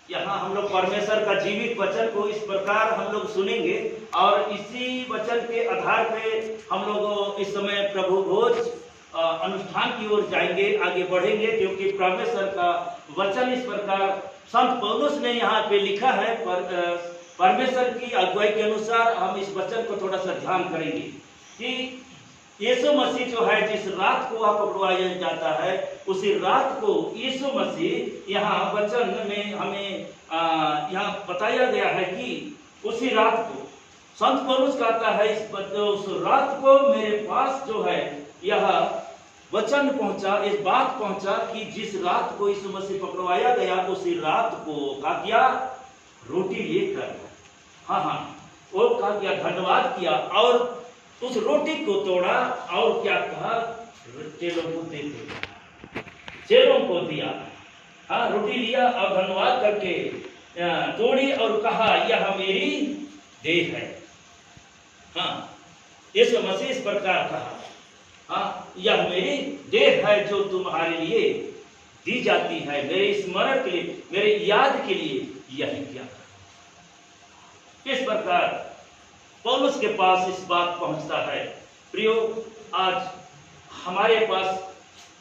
यहाँ हम लोग परमेश्वर का जीवित वचन को इस प्रकार हम लोग सुनेंगे और इसी वचन के आधार पे हम लोग इस समय प्रभु भोज अनुष्ठान की ओर जाएंगे, आगे बढ़ेंगे, क्योंकि परमेश्वर का वचन इस प्रकार संत पौलुस ने यहाँ पे लिखा है। परमेश्वर की अगुवाई के अनुसार हम इस वचन को थोड़ा सा ध्यान करेंगे कि यीशु मसीह जो है जिस रात को वह पकड़वाया जाता है, उसी रात को यीशु मसीह यहाँ वचन में हमें यहाँ बताया गया है कि उसी रात को संत पौलुस कहता है उस रात को मेरे पास जो है यह वचन पहुंचा, इस बात पहुंचा कि जिस रात को यीशु मसीह पकड़वाया गया, उसी रात को कहा गया रोटी लेकर, वो कहा गया धन्यवाद किया और उस रोटी को तोड़ा और क्या कहा, चेलों को दे दिया, चेलों को दिया। रोटी लिया और धन्यवाद करके तोड़ी और कहा यह मेरी देह है। यीशु मसीह इस प्रकार कहा, यह मेरी देह है जो तुम्हारे लिए दी जाती है, मेरे स्मरण के लिए, मेरे याद के लिए यही किया। इस प्रकार पौलुस के पास इस बात पहुंचता है। प्रियो, आज हमारे पास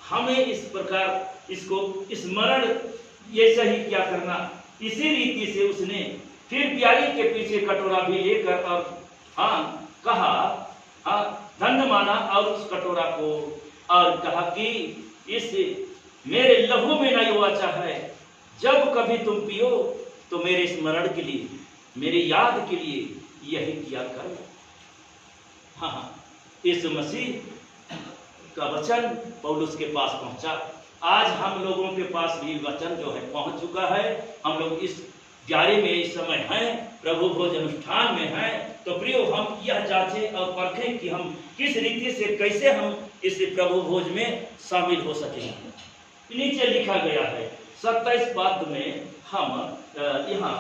हमें इस प्रकार इसको स्मरण ऐसा ही क्या करना, इसी रीति से उसने फिर प्याली के पीछे कटोरा भी लेकर और कहा धन्य माना और उस कटोरा को और कहा कि इस मेरे लहू में नई वाचा है, जब कभी तुम पियो तो मेरे स्मरण के लिए, मेरे याद के लिए यही किया करो। यीशु मसीह का वचन पौलुस के पास पहुंचा। आज हम लोगों के पास भी वचन जो है पहुंच चुका है। हम लोग इस ग्यारह में इस समय हैं, प्रभु भोज अनुष्ठान में हैं। तो प्रियो, हम यह जांचें और परखें कि हम किस रीति से, कैसे हम इस प्रभु भोज में शामिल हो सकेंगे। नीचे लिखा गया है 27 पद में हम यहाँ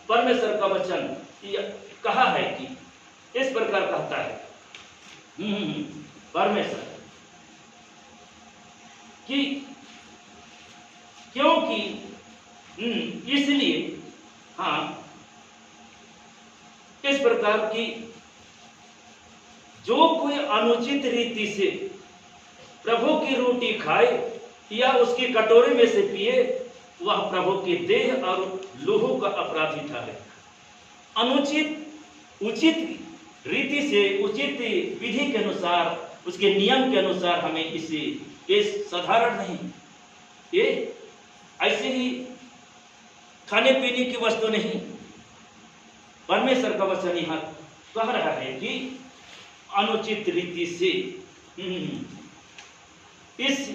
परमेश्वर का वचन कहा है कि इस प्रकार कहता है परमेश्वर कि क्योंकि इसलिए इस प्रकार की जो कोई अनुचित रीति से प्रभु की रोटी खाए या उसकी कटोरे में से पिए, वह प्रभु की देह और लहू का अपराधी ठहरेगा। अनुचित उचित रीति से, उचित विधि के अनुसार, उसके नियम के अनुसार हमें इसे, ये साधारण नहीं, ये ऐसे ही खाने पीने की वस्तु नहीं। परमेश्वर का वचन यहाँ कह रहा है कि अनुचित रीति से इस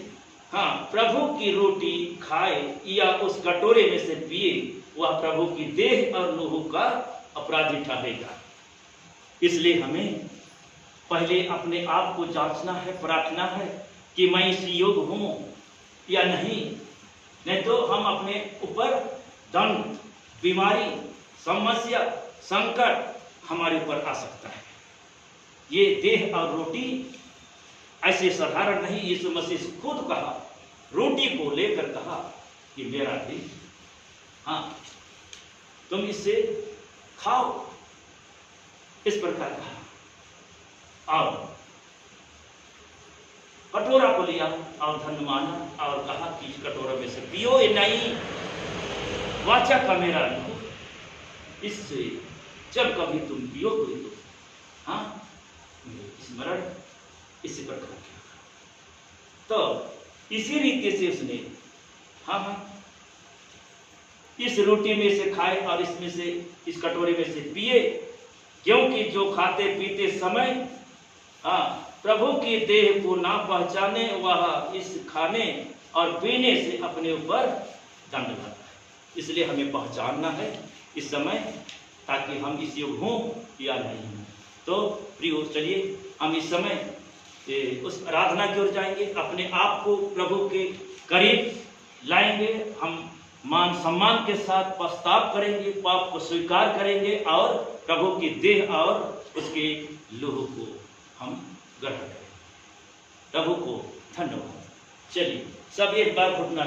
प्रभु की रोटी खाए या उस कटोरे में से पिए, वह प्रभु की देह और लहू का अपराधी ठहरेगा। इसलिए हमें पहले अपने आप को जांचना है, परखना है कि मैं इस योग्य हूं या नहीं तो हम अपने ऊपर दंड, बीमारी, समस्या, संकट हमारे ऊपर आ सकता है। ये देह और रोटी ऐसे साधारण नहीं। यीशु मसीह खुद कहा, रोटी को लेकर कहा कि मेरा देह, तुम इससे खाओ, इस प्रकार कहा। और कटोरा को लिया और धन्य माना और कहा कि इस कटोरा में से पियो, ये नई वाचा का मेरा लहू, इससे जब कभी तुम पियो तो स्मरण इसी प्रकार किया। तो इसी रीति से उसने इस रोटी में से खाए और इसमें से, इस कटोरे में से पिए, क्योंकि जो खाते पीते समय प्रभु की देह को ना पहचाने, वह इस खाने और पीने से अपने ऊपर दंड लाता है। इसलिए हमें पहचानना है इस समय, ताकि हम इस युग हों या नहीं हों। तो प्रियो, चलिए हम इस समय उस आराधना की ओर जाएंगे, अपने आप को प्रभु के करीब लाएंगे। हम मान सम्मान के साथ पश्चाताप करेंगे, पाप को स्वीकार करेंगे और प्रभु की देह और उसके लहू को हम ग्रहण करेंगे। प्रभु को धन्यवाद। चलिए सब एक बार घुटना